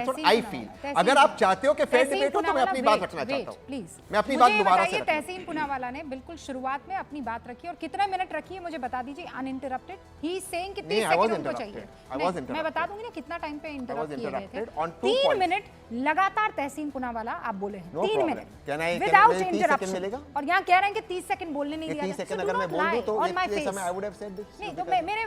That's what I feel. अगर आप चाहते हो कि फेयर डिबेट हो तो मैं अपनी बात रखना चाहता हूं प्लीज। मैं अपनी बात दोबारा से रखूं। तहसीन पूनावाला ने बिल्कुल शुरुआत में अपनी बात रखी और कितने मिनट रखी है मुझे बता दीजिए अनइंटरप्टेड। ही इज सेइंग कि 30 सेकंड उनको चाहिए। मैं बता दूंगी ना कितना टाइम पे इंटरप्ट किए गए थे। 3 मिनट लगातार तहसीन पूनावाला आप बोले हैं 3 मिनट विदाउट इंटरप्शन और यहाँ कह रहे हैं कि 30 सेकंड बोलने नहीं दिया। 30 सेकंड अगर मैं बोल दूं तो इस समय I would have said this. नहीं तो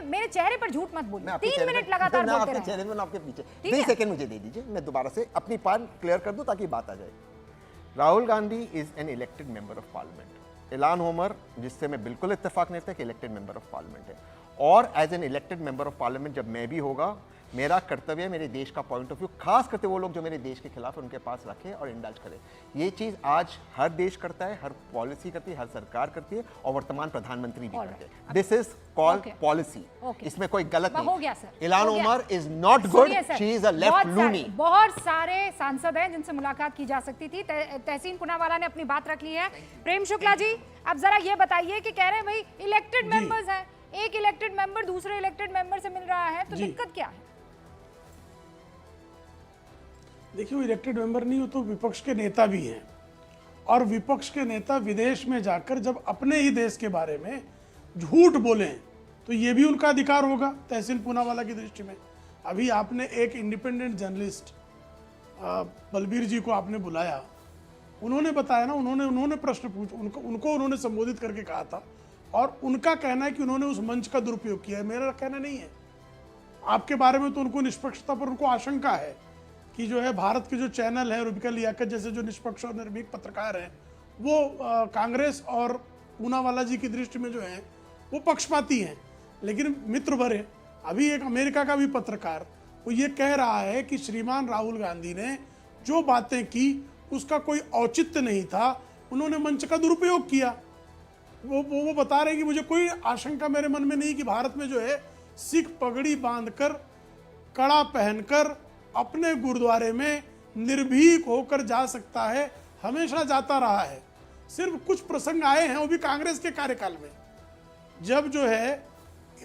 मेरे चेहरे पर झूठ मत बोलिए। 3 मिनट लगातार बोलते रहे। चेहरे में आपके पीछे 30 सेकंड मुझे दे दीजिए, मैं दोबारा से अपनी बात क्लियर कर दूं ताकि बात आ जाए। Rahul Gandhi is an elected member of parliament. Ilhan Omar, जिससे मैं बिल्कुल इत्तेफाक नहीं था कि इलेक्टेड मेंबर ऑफ पार्लियामेंट है, और as an elected member of parliament जब मैं भी होगा, मेरा कर्तव्य है मेरे देश का पॉइंट ऑफ व्यू, खास करके वो लोग जो मेरे देश के खिलाफ है उनके पास रखे और इंडल्ज करे। ये चीज आज हर देश करता है, हर पॉलिसी करती है, हर सरकार करती है और वर्तमान प्रधानमंत्री भी करते हैं। This is called policy. इसमें कोई गलत नहीं। हो गया sir. Ilhan Omar is not good, she is a left loony. बहुत सारे सांसद हैं जिनसे मुलाकात की जा सकती थी। तहसीन पूनावाला ने अपनी बात रख ली है। प्रेम शुक्ला जी, अब जरा ये बताइए कि कह रहे हैं भाई इलेक्टेड मेंबर्स हैं, एक इलेक्टेड मेंबर दूसरे इलेक्टेड मेंबर से मिल रहा है, तो दिक्कत क्या है? देखिए, वो इलेक्टेड मेंबर नहीं हो तो विपक्ष के नेता भी हैं, और विपक्ष के नेता विदेश में जाकर जब अपने ही देश के बारे में झूठ बोलें तो ये भी उनका अधिकार होगा तहसीन पूनावाला की दृष्टि में। अभी आपने एक इंडिपेंडेंट जर्नलिस्ट बलबीर जी को आपने बुलाया, उन्होंने बताया ना, उन्होंने प्रश्न पूछ उनको उन्होंने संबोधित करके कहा था, और उनका कहना है कि उन्होंने उस मंच का दुरुपयोग किया है। मेरा कहना नहीं है। आपके बारे में तो उनको निष्पक्षता पर उनको आशंका है कि जो है भारत के जो चैनल है, रुबिका लियाकत जैसे जो निष्पक्ष और निर्भीक पत्रकार हैं, वो कांग्रेस और पूनावाला जी की दृष्टि में जो है वो पक्षपाती हैं। लेकिन मित्र भरे, अभी एक अमेरिका का भी पत्रकार वो ये कह रहा है कि श्रीमान राहुल गांधी ने जो बातें की उसका कोई औचित्य नहीं था, उन्होंने मंच का दुरुपयोग किया। वो बता रहे हैं कि मुझे कोई आशंका मेरे मन में नहीं कि भारत में जो है सिख पगड़ी बांधकर, कड़ा पहनकर अपने गुरुद्वारे में निर्भीक होकर जा सकता है, हमेशा जाता रहा है। सिर्फ कुछ प्रसंग आए हैं, वो भी कांग्रेस के कार्यकाल में, जब जो है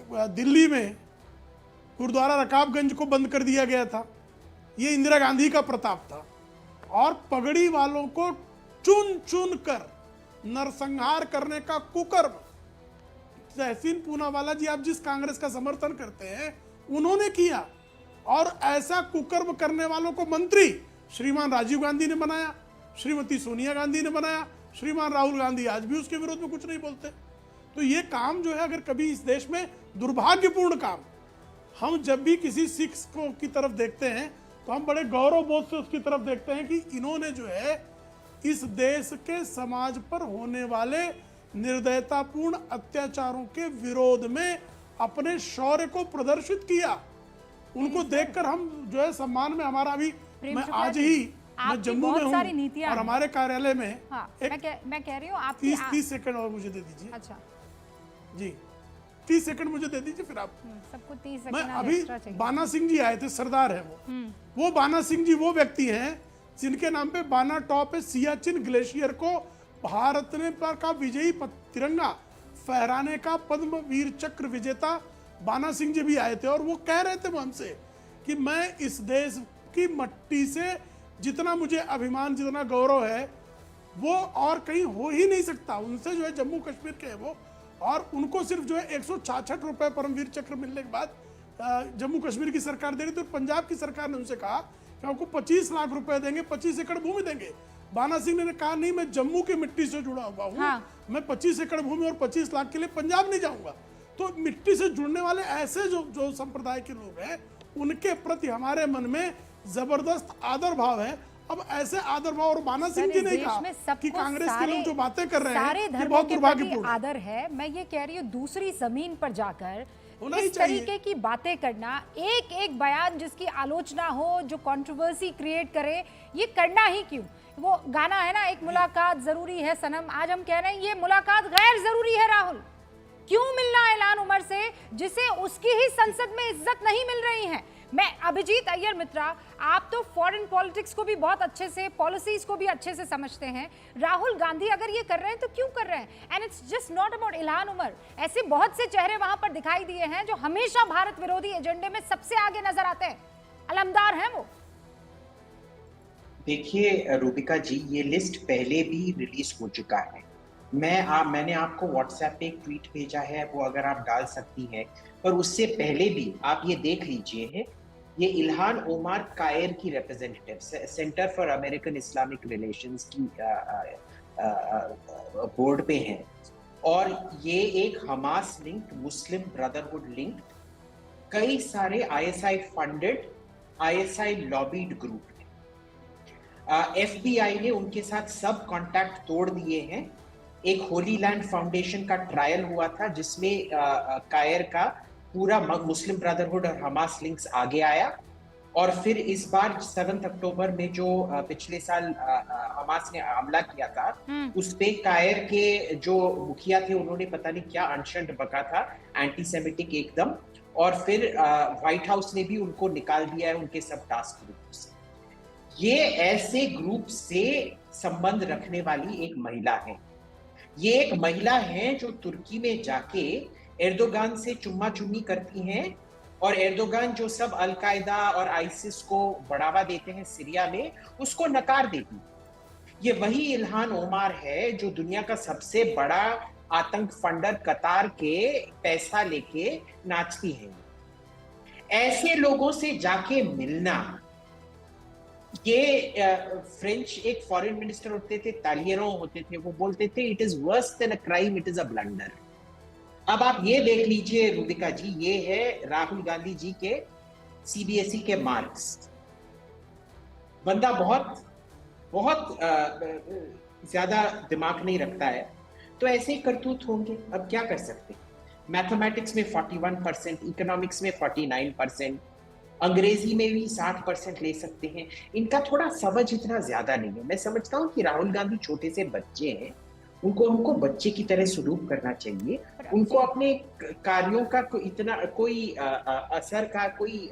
दिल्ली में गुरुद्वारा रकाबगंज को बंद कर दिया गया था, ये इंदिरा गांधी का प्रताप था, और पगड़ी वालों को चुन चुन कर नरसंहार करने का कुकर्म तहसीन पूनावाला जी, आप जिस कांग्रेस का समर्थन करते हैं, उन्होंने किया। और ऐसा कुकर्म करने वालों को मंत्री श्रीमान राजीव गांधी ने बनाया, श्रीमती सोनिया गांधी ने बनाया, श्रीमान राहुल गांधी आज भी उसके विरोध में कुछ नहीं बोलते। तो ये काम जो है, अगर कभी इस देश में दुर्भाग्यपूर्ण काम, हम जब भी किसी सिख को की तरफ देखते हैं तो हम बड़े गौरव बोध से उसकी तरफ देखते हैं कि इन्होंने जो है इस देश के समाज पर होने वाले निर्दयतापूर्ण अत्याचारों के विरोध में अपने शौर्य को प्रदर्शित किया। उनको देखकर हम जो है सम्मान में, हमारा अभी मैं आज ही मैं जम्मू में हूँ और हमारे कार्यालय में मैं कह रही हूँ आप 30 सेकंड और मुझे दे दीजिए। अच्छा जी, 30 सेकंड मुझे दे दीजिए, फिर आप सबको 30 सेकंड। मैं अभी बाना सिंह जी आए थे, सरदार है वो बाना सिंह जी वो व्यक्ति हैं जिनके नाम पे बाना टॉप है। सियाचिन ग्लेशियर को भारत ने का विजयी तिरंगा फहराने का पद्म वीर चक्र विजेता बाना सिंह जी भी आए थे, और वो कह रहे थे हमसे कि मैं इस देश की मट्टी से जितना मुझे अभिमान, जितना गौरव है, वो और कहीं हो ही नहीं सकता। उनसे जो है जम्मू कश्मीर के है वो, और उनको सिर्फ जो है 166 रुपए परमवीर चक्र मिलने के बाद जम्मू कश्मीर की सरकार दे रही थी, तो पंजाब की सरकार ने उनसे कहा कि आपको 25 लाख रुपए देंगे, 25 एकड़ भूमि देंगे। बाना सिंह ने कहा नहीं, मैं जम्मू की मिट्टी से जुड़ा हुआ हूँ, मैं 25 एकड़ भूमि और 25 लाख के लिए पंजाब नहीं जाऊंगा। तो मिट्टी से जुड़ने वाले ऐसे जो संप्रदाय के लोग हैं, उनके प्रति हमारे मन में जबरदस्त आदर भाव है। अब ऐसे आदर भाव, और बाना सिंह जी ने कहा कि कांग्रेस के लोग जो बातें कर रहे हैं ये बहुत दुर्भाग्यपूर्ण आदर है। मैं ये कह रही हूँ दूसरी जमीन पर जाकर इस तरीके की बातें करना, एक एक बयान जिसकी आलोचना हो, जो कंट्रोवर्सी क्रिएट करे, ये करना ही क्यों? वो गाना है ना, एक मुलाकात जरूरी है सनम, आज हम कह रहे हैं ये मुलाकात गैर जरूरी है। राहुल, क्यों मिलना है इल्हान उमर से जिसे उसकी ही संसद में इज्जत नहीं मिल रही है? मैं अभिजीत अय्यर मित्रा, आप तो फॉरेन पॉलिटिक्स को भी बहुत अच्छे से, पॉलिसीज को भी अच्छे से समझते हैं। राहुल गांधी अगर ये कर रहे हैं तो क्यों कर रहे हैं? And it's just not about Ilhan Omar. ऐसे बहुत से चेहरे वहां पर दिखाई दिए हैं जो हमेशा भारत विरोधी एजेंडे में सबसे आगे नजर आते हैं। अलमदार हैं वो। देखिए रूबिका जी, ये लिस्ट पहले भी रिलीज हो चुका है। मैंने आपको व्हाट्सएप पे एक ट्वीट भेजा है, वो अगर आप डाल सकती हैं। पर उससे पहले भी आप ये देख लीजिए है, ये इल्हान ओमार कायर की representative centre for American Islamic relations की बोर्ड पे हैं, और ये एक हमास लिंक्ड, मुस्लिम ब्रदरहुड लिंक्ड, कई सारे आईएसआई फंडेड, आईएसआई लॉबीड ग्रुप है। एफबीआई ने उनके साथ सब कॉन्टैक्ट तोड़ दिए हैं। एक होली लैंड फाउंडेशन का ट्रायल हुआ था जिसमें कायर का पूरा मुस्लिम ब्रदरहुड और हमास लिंक्स आगे आया, और फिर इस बार 7 अक्टूबर में जो पिछले साल हमास ने हमला किया था, उस पे कायर के जो मुखिया थे उन्होंने पता नहीं क्या अनशन बका था, एंटीसेमिटिक एकदम, और फिर व्हाइट हाउस ने भी उनको निकाल दिया है उनके सब टास्क ग्रुप से। ये ऐसे ग्रुप से संबंध रखने वाली एक महिला है। ये एक महिला है जो तुर्की में जाके एर्दोगान से चुम्मा चुम्मी करती हैं, और एर्दोगान जो सब अल-कायदा और आईसिस को बढ़ावा देते हैं सीरिया में, उसको नकार देती। ये वही इल्हान ओमार है जो दुनिया का सबसे बड़ा आतंक फंडर कतार के पैसा लेके नाचती है। ऐसे लोगों से जाके मिलना, ये फ्रेंच एक फॉरेन मिनिस्टर होते थे, तालियरो होते थे, वो बोलते थे it is worse than a crime, it is a blunder. अब आप ये देख लीजिए रूबिका जी, ये है राहुल गांधी जी के सीबीएसई के मार्क्स। बंदा बहुत बहुत ज्यादा दिमाग नहीं रखता है, तो ऐसे ही करतूत होंगे। अब क्या कर सकते हैं? मैथमेटिक्स में 41%, इकोनॉमिक्स में 49%, अंग्रेजी में भी 60% ले सकते हैं। इनका थोड़ा समझ इतना ज्यादा नहीं है। मैं समझता हूँ कि राहुल गांधी छोटे से बच्चे हैं, उनको बच्चे की तरह सलूक करना चाहिए। उनको अपने कार्यों का इतना कोई असर का कोई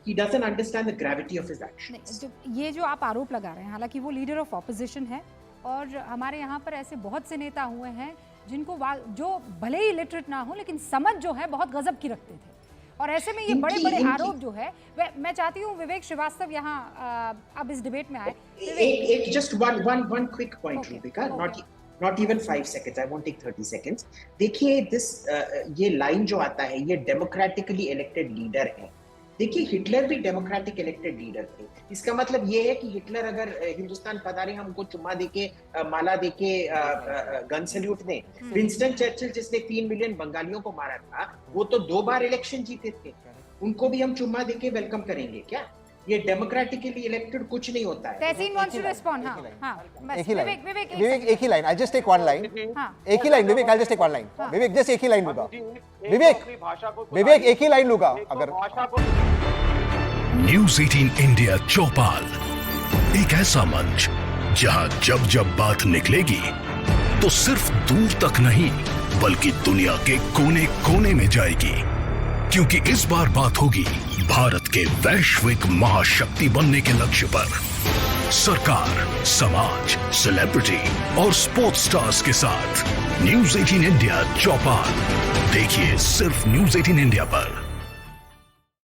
he doesn't understand the gravity of his actions। ये जो आप आरोप लगा रहे हैं, हालांकि वो लीडर ऑफ ऑपोजिशन है, और हमारे यहाँ पर ऐसे बहुत से नेता हुए हैं जिनको जो भले ही लिटरेट ना हो लेकिन समझ जो है बहुत गजब की रखते थे, और ऐसे में ये बड़े बड़े आरोप जो है, मैं चाहती हूँ विवेक श्रीवास्तव यहाँ अब इस डिबेट में आए। एक just one quick point Rubika, not even 5 seconds, I won't take 30 seconds। देखिए ये लाइन जो आता है, ये डेमोक्रेटिकली इलेक्टेड लीडर है। देखिए हिटलर भी डेमोक्रेटिक इलेक्टेड लीडर थे। इसका मतलब ये है कि हिटलर अगर हिंदुस्तान पधारे, हमको चुम्मा देके, माला देके गन सैल्यूट दें। विंस्टन चर्चिल जिसने 3 मिलियन बंगालियों को मारा था, वो तो 2 बार इलेक्शन जीते थे, उनको भी हम चुम्मा देके वेलकम करेंगे क्या? ये डेमोक्रेटिकली इलेक्टेड कुछ नहीं होता है। तहसीन wants to respond, हाँ, एक ही लाइन, विवेक एक ही line, I'll just take one line, एक ही line Vivek, I'll just take one line, Vivek just एक ही लाइन लूंगा, विवेक एक ही लाइन लूंगा अगर। न्यूज़ 18 इंडिया चौपाल, एक ऐसा मंच जहां जब जब बात निकलेगी तो सिर्फ दूर तक नहीं बल्कि दुनिया के कोने कोने में जाएगी, क्योंकि इस बार बात होगी भारत के वैश्विक महाशक्ति बनने के लक्ष्य पर। सरकार, समाज, सेलिब्रिटी और स्पोर्ट्स स्टार्स के साथ न्यूज़ 18 इंडिया चौपाल देखिए सिर्फ न्यूज़ 18 इंडिया पर।